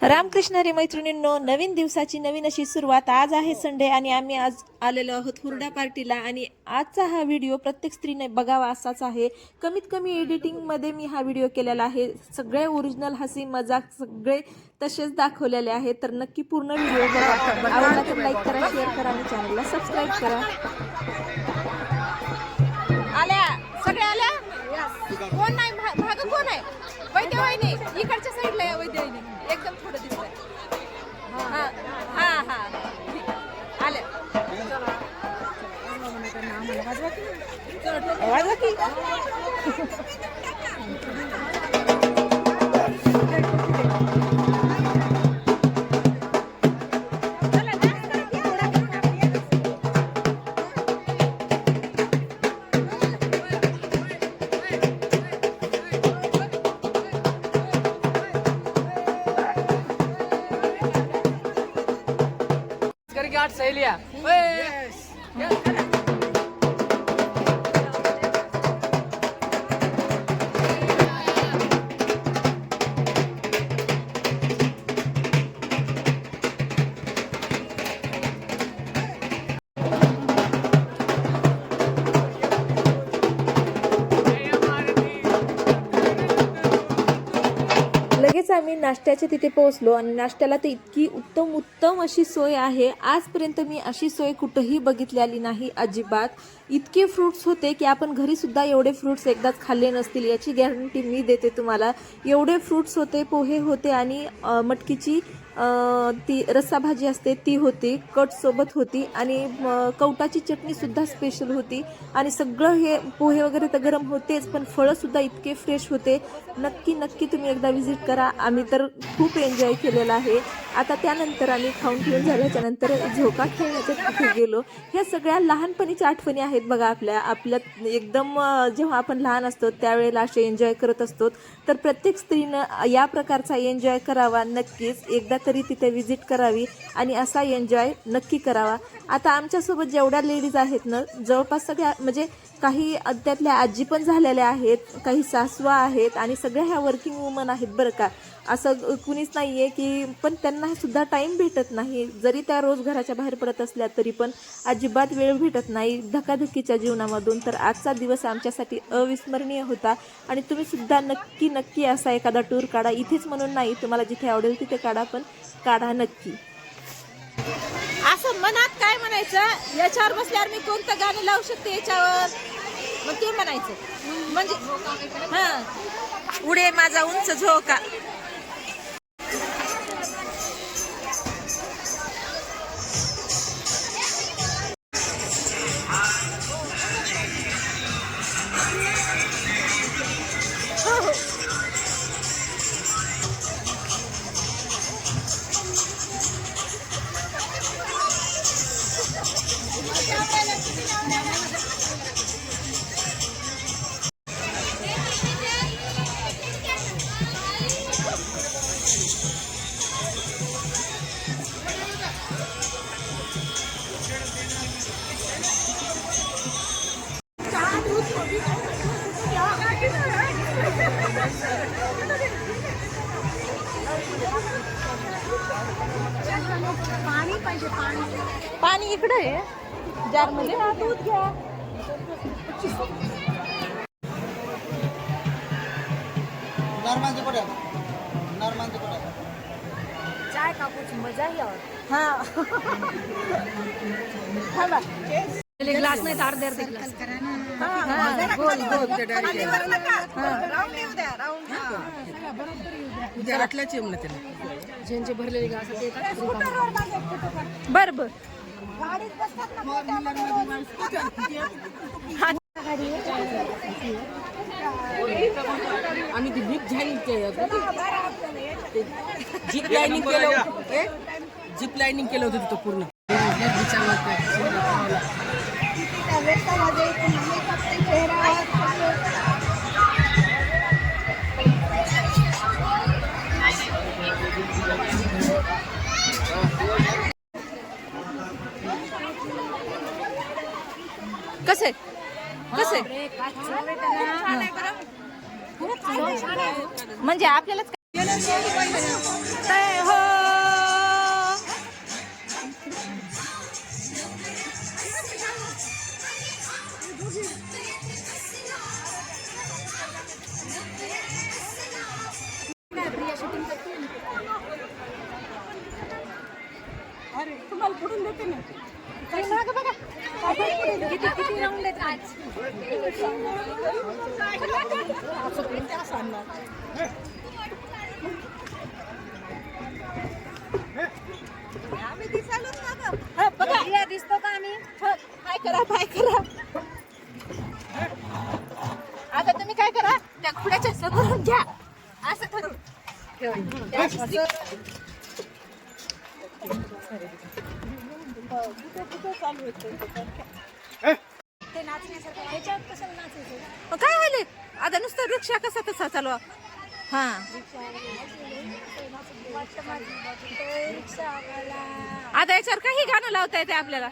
रामकृष्ण हरी मैत्रिणींनो, नवीन दिवसाची नवीन अशी सुरुवात. आज आहे संडे आणि आम्ही आज आलेलो आहोत हुरडा पार्टीला. आणि आजचा हा व्हिडिओ प्रत्येक स्त्रीने बघावा असाच आहे. कमीत कमी एडिटिंगमध्ये मी हा व्हिडिओ केलेला आहे. सगळे ओरिजिनल हसी मजाक सगळे तसेच दाखवलेले आहेत. तर नक्की पूर्ण व्हिडिओ बघा. आवडला तर लाईक करा, शेअर करा आणि चॅनलला सबस्क्राईब करा. आल्या सगळे आल्या. कोण नाही भाग कोण आहे? वैद्यवाहिनी इकडच्या साईडला आहे. वैद्यवाहिनी एकदम थोडं दिसतंय. हा हा हा आल्या. वाजवा की. करके 8 सहेलियां। लगेच आम्ही नाश्त्याच्या तिथे पोहोचलो आणि नाश्त्याला तर इतकी उत्तम अशी सोय आहे. आजपर्यंत मी अशी सोय कुठंही बघितलेली नाही अजिबात. इतके फ्रूट्स होते की आपण घरी सुद्धा एवढे फ्रूट्स एकदाच खाल्ले नसतील याची गॅरंटी मी देते तुम्हाला. एवढे फ्रूट्स होते, पोहे होते आणि मटकीची ती रस्सा भाजी असते ती होती, कट सोबत होती आणि कवटाची चटणी सुद्धा स्पेशल होती. आणि सगळं हे पोहे वगैरे तर गरम होतेच, पण फळं सुद्धा इतके फ्रेश होते. नक्की तुम्ही एकदा विजिट करा. आम्ही तर खूप एन्जॉय केलेला आहे. आता त्यानंतर आम्ही खाऊन पिऊन झाल्याच्या नंतर झोका खेळण्याच्या तिथे गेलो. ह्या सगळ्या लहानपणीच्या आठवणी आहेत बघा आपल्यात एकदम. जेव्हा आपण लहान असतो त्यावेळेला असे एन्जॉय करत असतो. तर प्रत्येक स्त्रीनं या प्रकारचा एन्जॉय करावा. नक्कीच एकदा तरी तिथे विजिट करावी आणि असा एन्जॉय नक्की करावा. आता आमच्यासोबत जेवढ्या लेडीज आहेत ना, जवळपास सगळ्या म्हणजे काही त्यातल्या आजी पण झालेल्या आहेत, काही सासवा आहेत आणि सगळ्या ह्या वर्किंग वुमन आहेत बरं का. असं कुणीच नाही आहे की, पण त्यांना सुद्धा टाईम भेटत नाही. जरी त्या रोज घराच्या बाहेर पडत असल्या तरी पण अजिबात वेळ भेटत नाही धकाधकीच्या जीवनामधून. तर आजचा दिवस आमच्यासाठी अविस्मरणीय होता आणि तुम्ही सुद्धा नक्की असा एखादा टूर काढा. इथेच म्हणून नाही, तुम्हाला जिथे आवडेल तिथे काढा, पण काढा नक्की. असं मनात काय म्हणायचं, याच्यावर बसल्यावर मी कोणतं गाणं लावू शकते याच्यावर, मग ते म्हणायचं. म्हणजे हा उडे माझा उंच झोका. पाणी इकडे आहे जारमध्ये. दूध घ्या. चाय कापूची मजा यावर. हा थांबा. ग्लास नाही तर अर्धे ग्लास. ज्यांचे भरलेले ग्लास बर बर. आम्ही ती भीक झाली जीप लाईनिंग केलं होतं. जीप लाईनिंग केलं होतं तिथं पूर्ण. कसे म्हणजे आपल्यालाच तुम्हाला पुढून देते ना. मागं बघा. किती राऊंड आहेत आज? आम्ही दिसायलोच ना गं. हा, बघा. दिसतो का आम्ही? हाय करा, बाय करा. आता तुम्ही काय करा, त्या घोड्याच्या समोरून घ्या असं करून. काय व्हायले आता नुसतं रिक्षा कसा तसा चालवा. हा आता याच्यावर काही गाणं लावता येते आपल्याला.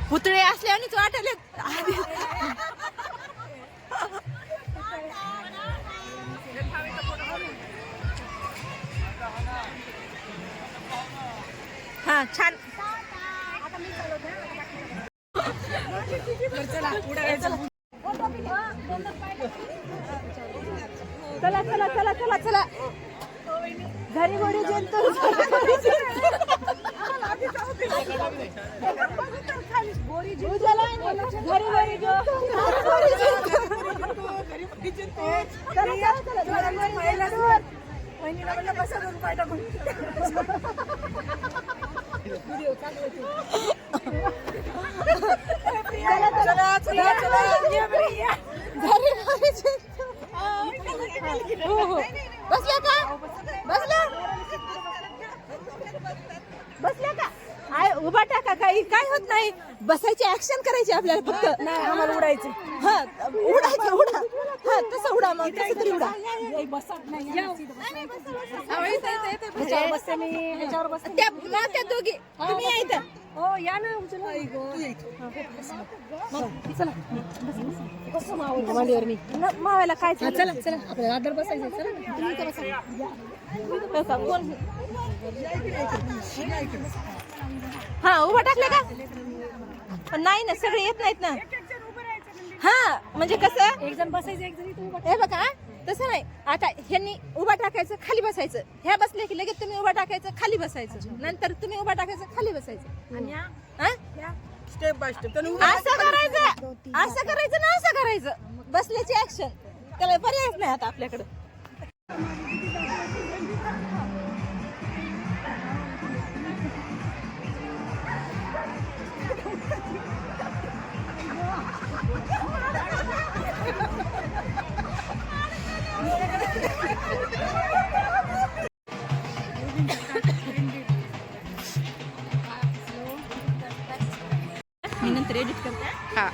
पुतळे असल्यानेच वाटले. हा छान. चला चला चला चला चला. घरी गोडी जंतू. बसल्या का? बसल्या का? हाय उभा टाका. काही काय होत नाही. बसायची ऍक्शन करायची आपल्याला फक्त. नाही आम्हाला उडायचं. हा उडायचं. उडा. हा तसं उडा. मग कसं तरी उडा. त्या दोघी तुम्ही या इथं. हो या ना. मावायला काय. चला चला आपल्याला आदर बसायचं. कोण. हा उभा टाकले का? नाही ना सगळे येत नाहीत ना. हा म्हणजे कसं एक जण बसायचं एक जण. हे बघा तसं नाही. आता ह्यांनी उभा टाकायचं खाली बसायचं. ह्या बसले की लगेच तुम्ही उभा टाकायचं खाली बसायचं. नंतर तुम्ही उभा टाकायचं खाली बसायचं. Step by step. असं करायचं. असं करायचं ना असं करायचं. बसल्याची ऍक्शन. त्याला पर्यायच नाही आता आपल्याकडे. मी नंतर एडिट करते. हा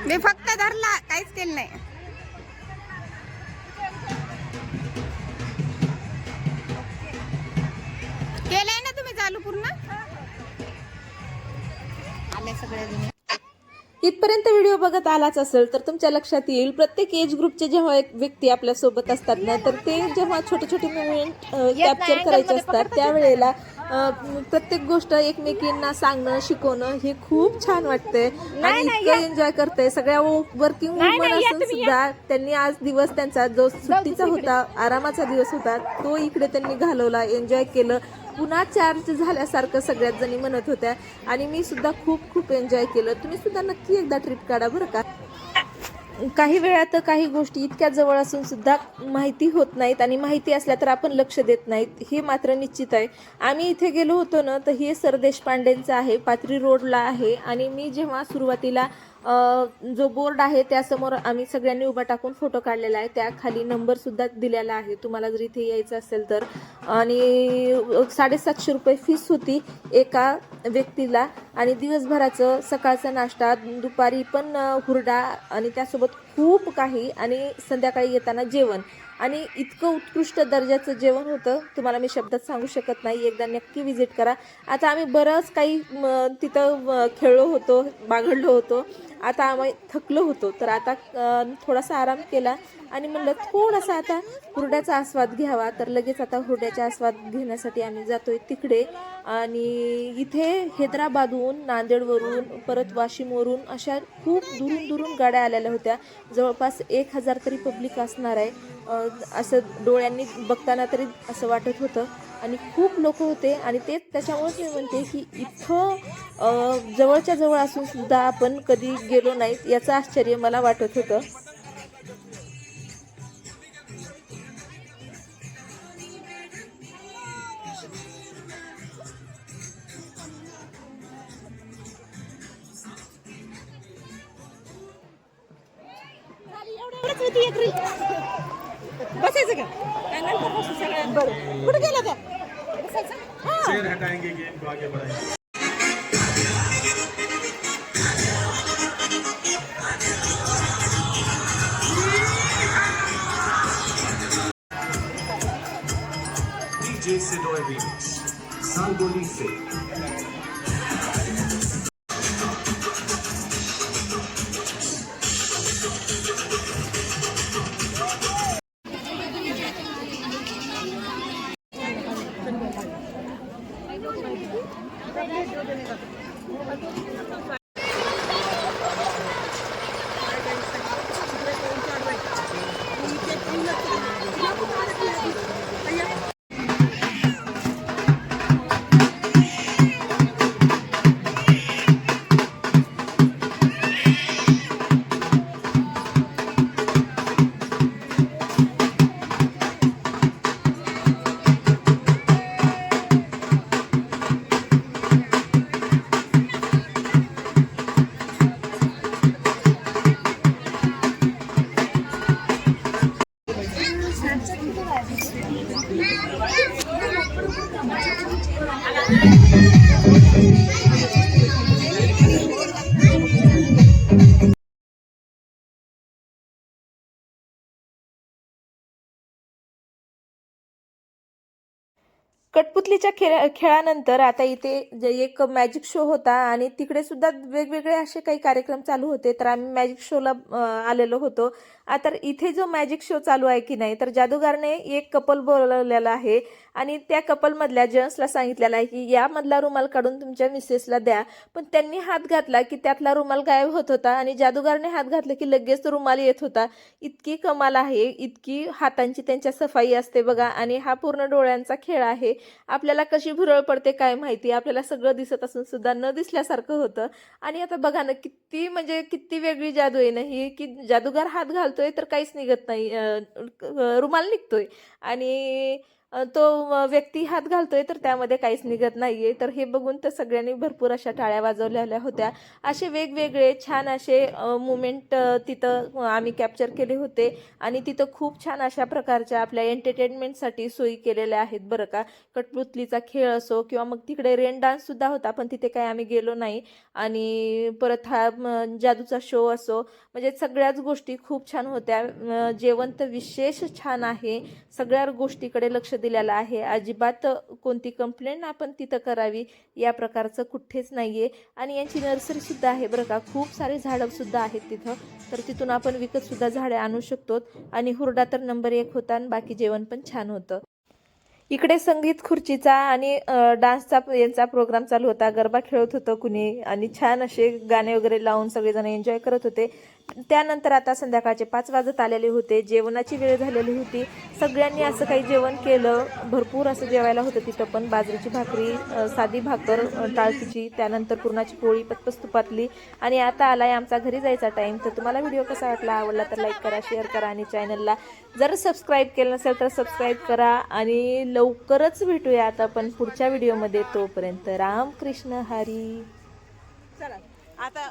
मी फक्त धरला काहीच केलं नाही. केलंय ना तुम्ही चालू पूर्ण. आले सगळे. इथपर्यंत व्हिडिओ बघत आलाच असेल तर तुमच्या लक्षात येईल प्रत्येक एज ग्रुपचे जेव्हा एक व्यक्ती आपल्या सोबत असतात ना तर ते जेव्हा छोटे छोटे मुवमेंट कॅप्चर करायचे असतात त्यावेळेला प्रत्येक गोष्ट एकमेकींना सांगणं शिकवणं हे खूप छान वाटतंय आणि इतकं एन्जॉय करतंय. सगळ्या वर्किंग वुमन असून सुद्धा त्यांनी आज दिवस त्यांचा जो सुट्टीचा होता आरामाचा दिवस होता तो इकडे त्यांनी घालवला. एन्जॉय केलं. पुन्हा चार्ज झाल्यासारखं सगळ्यात जणी म्हणत होत्या आणि मी सुद्धा खूप खूप एन्जॉय केलं. तुम्ही सुद्धा नक्की एकदा ट्रिप काढा बरं का. काही वेळात काही गोष्टी इतक्या जवळ असून सुद्धा माहिती होत नाहीत आणि माहिती असल्या तर आपण लक्ष देत नाहीत, हे मात्र निश्चित आहे. आम्ही इथे गेलो होतो ना, तर हे सर देशपांडेंचं आहे, पाथरी रोडला आहे. आणि मी जेव्हा सुरुवातीला जो बोर्ड आहे त्यासमोर आम्ही सगळ्यांनी उभा टाकून फोटो काढलेला आहे, त्या खाली नंबरसुद्धा दिलेला आहे तुम्हाला जर इथे यायचं असेल तर. आणि 750 रुपये फीस होती एका व्यक्तीला. आणि दिवसभराचं सकाळचा नाश्ता, दुपारी पण हुरडा आणि त्यासोबत खूप काही, आणि संध्याकाळी येताना जेवण. आणि इतकं उत्कृष्ट दर्जाचं जेवण होतं, तुम्हाला मी शब्दात सांगू शकत नाही. एकदा नक्की विजिट करा. आता आम्ही बरंच काही तिथं खेळलो होतो, बागडलो होतो. आता आम्ही थकलो होतो, तर आता थोडासा आराम केला आणि म्हणलं थोडासा आता हुरड्याचा आस्वाद घ्यावा. तर लगेच आता हुरड्याचा आस्वाद घेण्यासाठी आम्ही जातोय तिकडे. आणि इथे हैदराबादहून, नांदेडवरून, परत वाशिमवरून अशा खूप दुरून दुरून गाड्या आलेल्या होत्या. जवळपास 1000 तरी पब्लिक असणार आहे, असं डोळ्यांनी बघताना तरी असं वाटत होतं. आणि खूप लोक होते. आणि तेच त्याच्यामुळेच मी म्हणते की इथं जवळच्या जवळ असून सुद्धा आपण कधी गेलो नाहीत याचं आश्चर्य मला वाटत होतं. बसायचं का? काय नंतर बसू सगळ्यांना. बरं, कुठे गेलं त्या? बसायचं? हां. चेयर हटाएंगे, गेम को आगे बढ़ाएंगे. DJ Sidoy Remix, Sangoli Se. कठपुतलीच्या खेळानंतर आता इथे एक मॅजिक शो होता आणि तिकडे सुद्धा वेगवेगळे असे काही कार्यक्रम चालू होते. तर आम्ही मॅजिक शोला आलेलो होतो. तर इथे जो मॅजिक शो चालू आहे की नाही, तर जादूगारने एक कपल बोलवलेला आहे आणि त्या कपलमधल्या जेंट्सला सांगितलेलं आहे की यामधला रुमाल काढून तुमच्या मिसेसला द्या. पण त्यांनी हात घातला की त्यातला रुमाल गायब होत होता आणि जादूगारने हात घातला की लगेच रुमाल येत होता. इतकी कमाल आहे, इतकी हातांची त्यांच्या सफाई असते बघा. आणि हा पूर्ण डोळ्यांचा खेळ आहे. आपल्याला कशी भुरळ पडते काय माहिती, आपल्याला सगळं दिसत असून सुद्धा न दिसल्यासारखं होतं. आणि आता बघा ना, किती म्हणजे किती वेगळी जादू आहे ना ही, की जादूगार हात घालतोय तर काहीच निघत नाही, रुमाल निघतोय. आणि तो व्यक्ती हात घालतोय तर त्यामध्ये काहीच निघत नाहीये. तर हे बघून तर सगळ्यांनी भरपूर अशा टाळ्या वाजवलेल्या होत्या. असे वेगवेगळे छान असे मुमेंट तिथं आम्ही कॅप्चर केले होते. आणि तिथं खूप छान अशा प्रकारच्या आपल्या एंटरटेनमेंटसाठी सोयी केलेल्या आहेत बरं का. कठपुतलीचा खेळ असो किंवा मग तिकडे रेन डान्स सुद्धा होता, पण तिथे काही आम्ही गेलो नाही. आणि परत हा जादूचा शो असो, म्हणजे सगळ्याच गोष्टी खूप छान होत्या. जेवण तर विशेष छान आहे. सगळ्या गोष्टीकडे लक्ष दिलेलं आहे. अजिबात कोणती कंप्लेंट आपण तिथं करावी या प्रकारचं कुठेच नाहीये. आणि यांची नर्सरी सुद्धा आहे बरं का. खूप सारे झाडं सुद्धा आहेत तिथं, तर तिथून आपण विकत सुद्धा झाडे आणू शकतो. आणि हुरडा तर नंबर 1 होता आणि बाकी जेवण पण छान होतं. इकडे संगीत खुर्चीचा आणि डान्सचा यांचा प्रोग्राम चालू होता. गरबा खेळत होतं कुणी आणि छान असे गाणे वगैरे लावून सगळेजण एन्जॉय करत होते. त्यानंतर आता संध्याकाळचे 5 वाजत आलेले होते, जेवणाची वेळ झालेली होती. सगळ्यांनी असं काही जेवण केलं, भरपूर असं जेवायला होतं तिथं पण. बाजरीची भाकरी, साधी भाकर, टाळकीची, त्यानंतर पुरणाची पोळी, पचपच तुपातली. आणि आता आलाय आमचा घरी जायचा टाईम. तर तुम्हाला व्हिडिओ कसा वाटला, आवडला तर लाईक करा, शेअर करा आणि चॅनलला जर सबस्क्राईब केलं नसेल तर सबस्क्राईब करा. आणि लवकरच भेटूया आता पण पुढच्या व्हिडिओमध्ये. तोपर्यंत रामकृष्ण हरी. चला आता